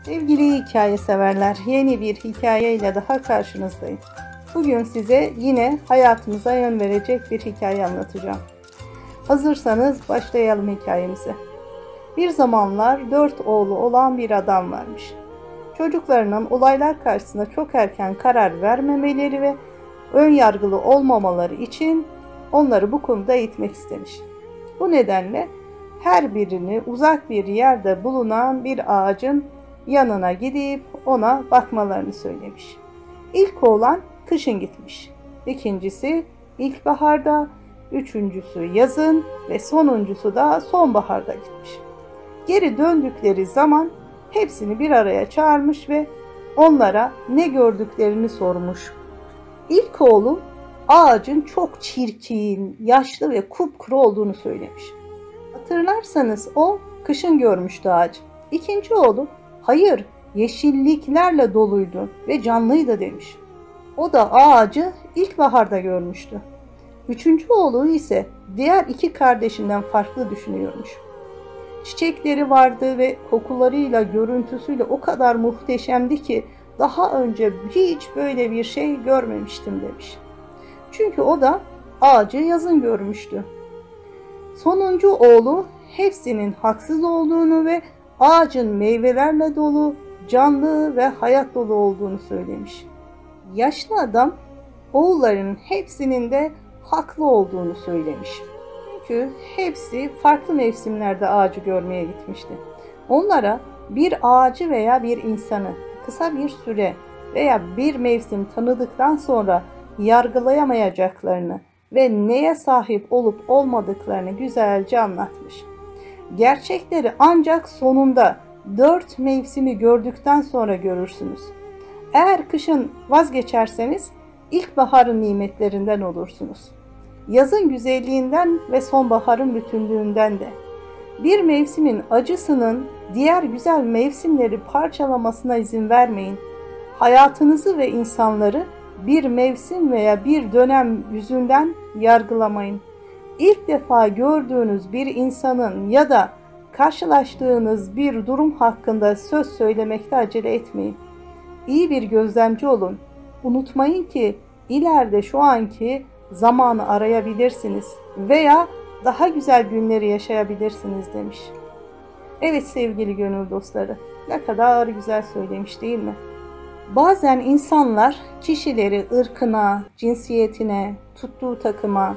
Sevgili hikaye severler, yeni bir hikayeyle daha karşınızdayım. Bugün size yine hayatımıza yön verecek bir hikaye anlatacağım. Hazırsanız başlayalım hikayemize. Bir zamanlar 4 oğlu olan bir adam varmış. Çocuklarının olaylar karşısında çok erken karar vermemeleri ve ön yargılı olmamaları için onları bu konuda eğitmek istemiş. Bu nedenle her birini uzak bir yerde bulunan bir ağacın yanına gidip ona bakmalarını söylemiş. İlk oğlan kışın gitmiş. İkincisi ilkbaharda, üçüncüsü yazın ve sonuncusu da sonbaharda gitmiş. Geri döndükleri zaman hepsini bir araya çağırmış ve onlara ne gördüklerini sormuş. İlk oğlu ağacın çok çirkin, yaşlı ve kupkuru olduğunu söylemiş. Hatırlarsanız o kışın görmüştü ağacı. İkinci oğlu hayır, yeşilliklerle doluydu ve canlıydı demiş. O da ağacı ilkbaharda görmüştü. Üçüncü oğlu ise diğer iki kardeşinden farklı düşünüyormuş. Çiçekleri vardı ve kokularıyla, görüntüsüyle o kadar muhteşemdi ki daha önce hiç böyle bir şey görmemiştim demiş. Çünkü o da ağacı yazın görmüştü. Sonuncu oğlu hepsinin haksız olduğunu ve ağacın meyvelerle dolu, canlı ve hayat dolu olduğunu söylemiş. Yaşlı adam oğulların hepsinin de haklı olduğunu söylemiş. Çünkü hepsi farklı mevsimlerde ağacı görmeye gitmişti. Onlara bir ağacı veya bir insanı kısa bir süre veya bir mevsim tanıdıktan sonra yargılayamayacaklarını ve neye sahip olup olmadıklarını güzelce anlatmış. Gerçekleri ancak sonunda 4 mevsimi gördükten sonra görürsünüz. Eğer kışın vazgeçerseniz ilkbaharın nimetlerinden olursunuz. Yazın güzelliğinden ve sonbaharın bütünlüğünden de. Bir mevsimin acısının diğer güzel mevsimleri parçalamasına izin vermeyin. Hayatınızı ve insanları bir mevsim veya bir dönem yüzünden yargılamayın. İlk defa gördüğünüz bir insanın ya da karşılaştığınız bir durum hakkında söz söylemekte acele etmeyin. İyi bir gözlemci olun. Unutmayın ki ileride şu anki zamanı arayabilirsiniz veya daha güzel günleri yaşayabilirsiniz demiş. Evet sevgili gönül dostları, ne kadar güzel söylemiş değil mi? Bazen insanlar kişileri ırkına, cinsiyetine, tuttuğu takıma,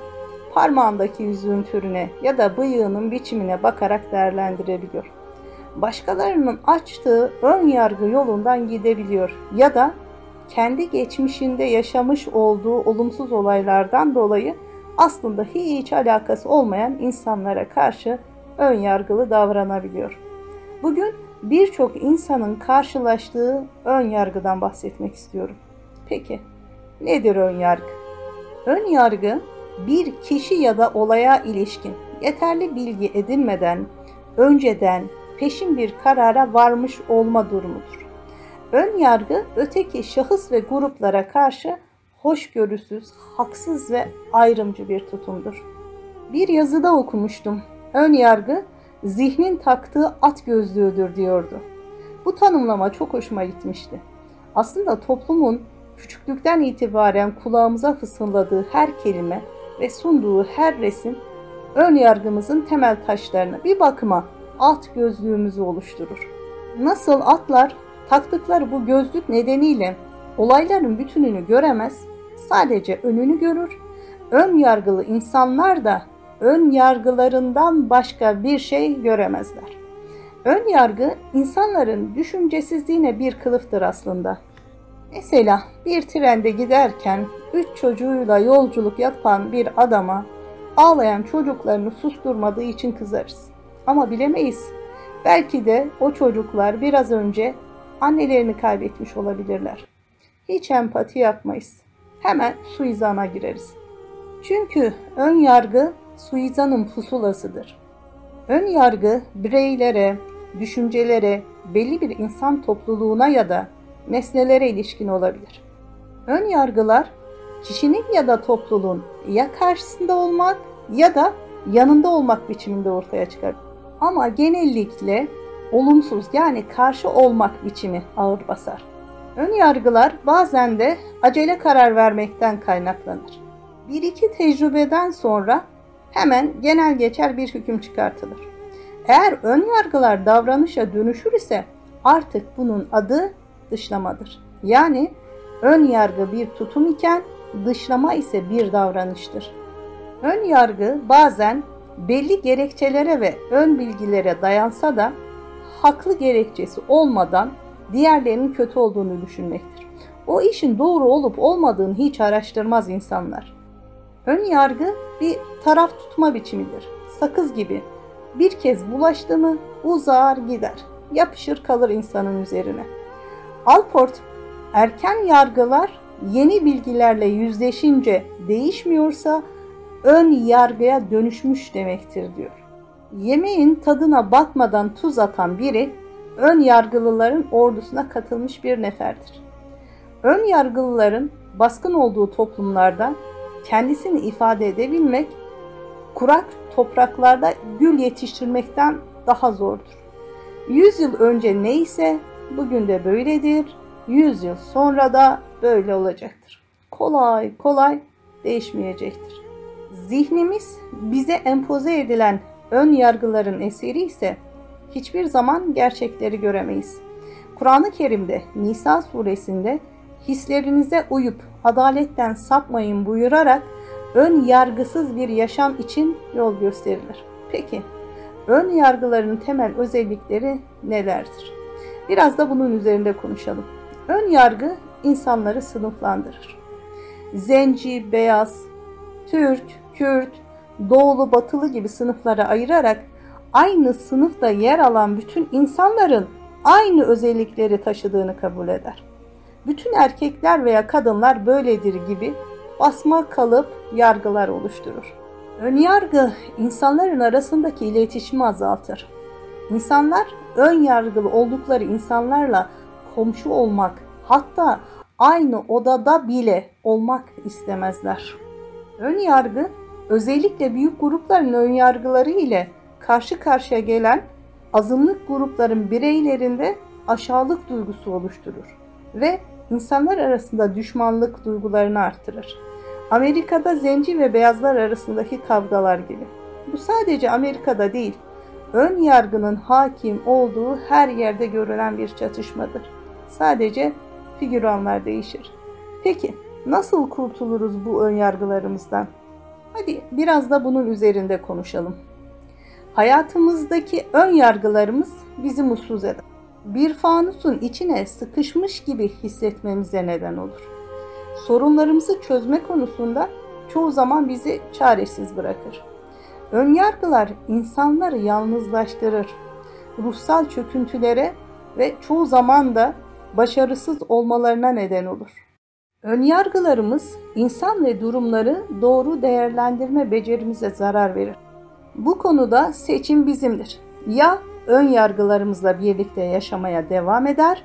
parmağındaki yüzüğün türüne ya da bıyığının biçimine bakarak değerlendirebiliyor. Başkalarının açtığı ön yargı yolundan gidebiliyor ya da kendi geçmişinde yaşamış olduğu olumsuz olaylardan dolayı aslında hiç alakası olmayan insanlara karşı ön yargılı davranabiliyor. Bugün birçok insanın karşılaştığı ön yargıdan bahsetmek istiyorum. Peki, nedir ön yargı? Ön yargı, bir kişi ya da olaya ilişkin yeterli bilgi edinmeden, önceden peşin bir karara varmış olma durumudur. Ön yargı, öteki şahıs ve gruplara karşı hoşgörüsüz, haksız ve ayrımcı bir tutumdur. Bir yazıda okumuştum. Ön yargı, zihnin taktığı at gözlüğüdür diyordu. Bu tanımlama çok hoşuma gitmişti. Aslında toplumun küçüklükten itibaren kulağımıza fısıldadığı her kelime ve sunduğu her resim ön yargımızın temel taşlarını bir bakıma at gözlüğümüzü oluşturur. Nasıl atlar taktıkları bu gözlük nedeniyle olayların bütününü göremez, sadece önünü görür, ön yargılı insanlar da ön yargılarından başka bir şey göremezler. Ön yargı insanların düşüncesizliğine bir kılıftır aslında. Mesela bir trende giderken 3 çocuğuyla yolculuk yapan bir adama ağlayan çocuklarını susturmadığı için kızarız. Ama bilemeyiz. Belki de o çocuklar biraz önce annelerini kaybetmiş olabilirler. Hiç empati yapmayız. Hemen suizana gireriz. Çünkü ön yargı suizanın pusulasıdır. Ön yargı bireylere, düşüncelere, belli bir insan topluluğuna ya da nesnelere ilişkin olabilir. Ön yargılar kişinin ya da topluluğun ya karşısında olmak ya da yanında olmak biçiminde ortaya çıkar. Ama genellikle olumsuz yani karşı olmak biçimi ağır basar. Ön yargılar bazen de acele karar vermekten kaynaklanır. Bir iki tecrübeden sonra hemen genel geçer bir hüküm çıkartılır. Eğer ön yargılar davranışa dönüşür ise artık bunun adı dışlamadır. Yani ön yargı bir tutum iken dışlama ise bir davranıştır. Ön yargı bazen belli gerekçelere ve ön bilgilere dayansa da haklı gerekçesi olmadan diğerlerinin kötü olduğunu düşünmektir. O işin doğru olup olmadığını hiç araştırmaz insanlar. Ön yargı bir taraf tutma biçimidir. Sakız gibi bir kez bulaştı mı uzar gider, yapışır kalır insanın üzerine. Alport, erken yargılar yeni bilgilerle yüzleşince değişmiyorsa ön yargıya dönüşmüş demektir diyor. Yemeğin tadına bakmadan tuz atan biri ön yargılıların ordusuna katılmış bir neferdir. Ön yargılıların baskın olduğu toplumlarda kendisini ifade edebilmek, kurak topraklarda gül yetiştirmekten daha zordur. 100 yıl önce neyse bugün de böyledir, 100 yıl sonra da böyle olacaktır. Kolay kolay değişmeyecektir. Zihnimiz bize empoze edilen ön yargıların eseri ise hiçbir zaman gerçekleri göremeyiz. Kur'an-ı Kerim'de Nisa suresinde hislerinize uyup adaletten sapmayın buyurarak ön yargısız bir yaşam için yol gösterilir. Peki ön yargıların temel özellikleri nelerdir? Biraz da bunun üzerinde konuşalım. Ön yargı insanları sınıflandırır. Zenci, beyaz, Türk, Kürt, Doğulu, Batılı gibi sınıflara ayırarak aynı sınıfta yer alan bütün insanların aynı özellikleri taşıdığını kabul eder. Bütün erkekler veya kadınlar böyledir gibi basma kalıp yargılar oluşturur. Önyargı insanların arasındaki iletişimi azaltır. İnsanlar ön yargılı oldukları insanlarla komşu olmak, hatta aynı odada bile olmak istemezler. Ön yargı özellikle büyük grupların ön yargıları ile karşı karşıya gelen azınlık grupların bireylerinde aşağılık duygusu oluşturur ve insanlar arasında düşmanlık duygularını artırır. Amerika'da zenci ve beyazlar arasındaki kavgalar gibi. Bu sadece Amerika'da değil, ön yargının hakim olduğu her yerde görülen bir çatışmadır. Sadece figüranlar değişir. Peki nasıl kurtuluruz bu ön yargılarımızdan? Hadi biraz da bunun üzerinde konuşalım. Hayatımızdaki ön yargılarımız bizi mutsuz eder. Bir fanusun içine sıkışmış gibi hissetmemize neden olur. Sorunlarımızı çözme konusunda çoğu zaman bizi çaresiz bırakır. Önyargılar insanları yalnızlaştırır, ruhsal çöküntülere ve çoğu zaman da başarısız olmalarına neden olur. Önyargılarımız insan ve durumları doğru değerlendirme becerimize zarar verir. Bu konuda seçim bizimdir. Ya ön yargılarımızla birlikte yaşamaya devam eder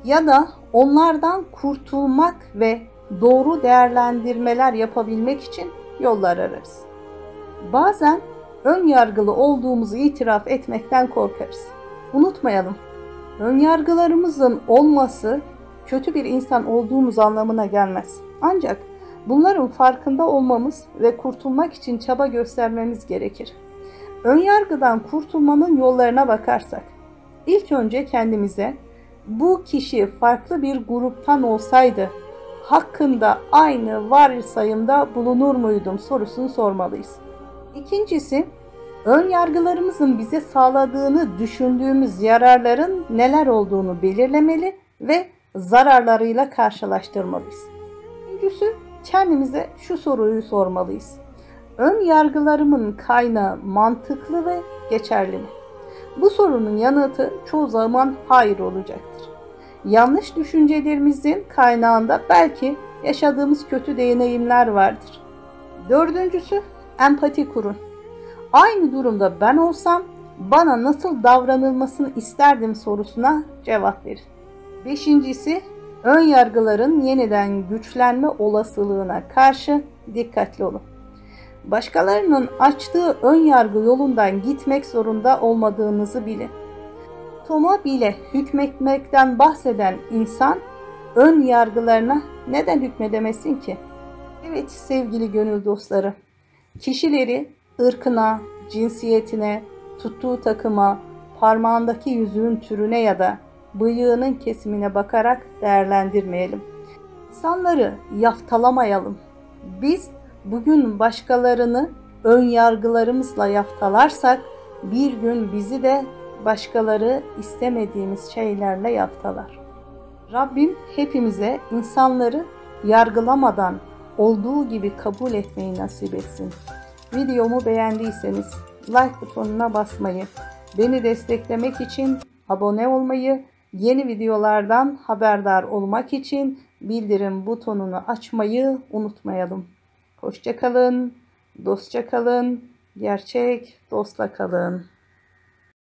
ya da onlardan kurtulmak ve doğru değerlendirmeler yapabilmek için yollar ararız. Bazen ön yargılı olduğumuzu itiraf etmekten korkarız. Unutmayalım, ön yargılarımızın olması kötü bir insan olduğumuz anlamına gelmez. Ancak bunların farkında olmamız ve kurtulmak için çaba göstermemiz gerekir. Önyargıdan kurtulmanın yollarına bakarsak, ilk önce kendimize bu kişi farklı bir gruptan olsaydı hakkında aynı varsayımda bulunur muydum sorusunu sormalıyız. İkincisi, ön yargılarımızın bize sağladığını düşündüğümüz yararların neler olduğunu belirlemeli ve zararlarıyla karşılaştırmalıyız. Üçüncüsü, kendimize şu soruyu sormalıyız. Ön yargılarımın kaynağı mantıklı ve geçerli mi? Bu sorunun yanıtı çoğu zaman hayır olacaktır. Yanlış düşüncelerimizin kaynağında belki yaşadığımız kötü deneyimler vardır. Dördüncüsü, empati kurun. Aynı durumda ben olsam bana nasıl davranılmasını isterdim sorusuna cevap verin. Beşincisi, ön yargıların yeniden güçlenme olasılığına karşı dikkatli olun. Başkalarının açtığı ön yargı yolundan gitmek zorunda olmadığınızı bilin. Atoma bile hükmetmekten bahseden insan ön yargılarına neden hükmedemesin ki? Evet sevgili gönül dostları, kişileri ırkına, cinsiyetine, tuttuğu takıma, parmağındaki yüzüğün türüne ya da bıyığının kesimine bakarak değerlendirmeyelim. İnsanları yaftalamayalım. Biz bugün başkalarını ön yargılarımızla yaftalarsak bir gün bizi de başkaları istemediğimiz şeylerle yaftalar. Rabbim hepimize insanları yargılamadan olduğu gibi kabul etmeyi nasip etsin. Videomu beğendiyseniz like butonuna basmayı, beni desteklemek için abone olmayı, yeni videolardan haberdar olmak için bildirim butonunu açmayı unutmayalım. Hoşça kalın, dostça kalın, gerçek dostla kalın.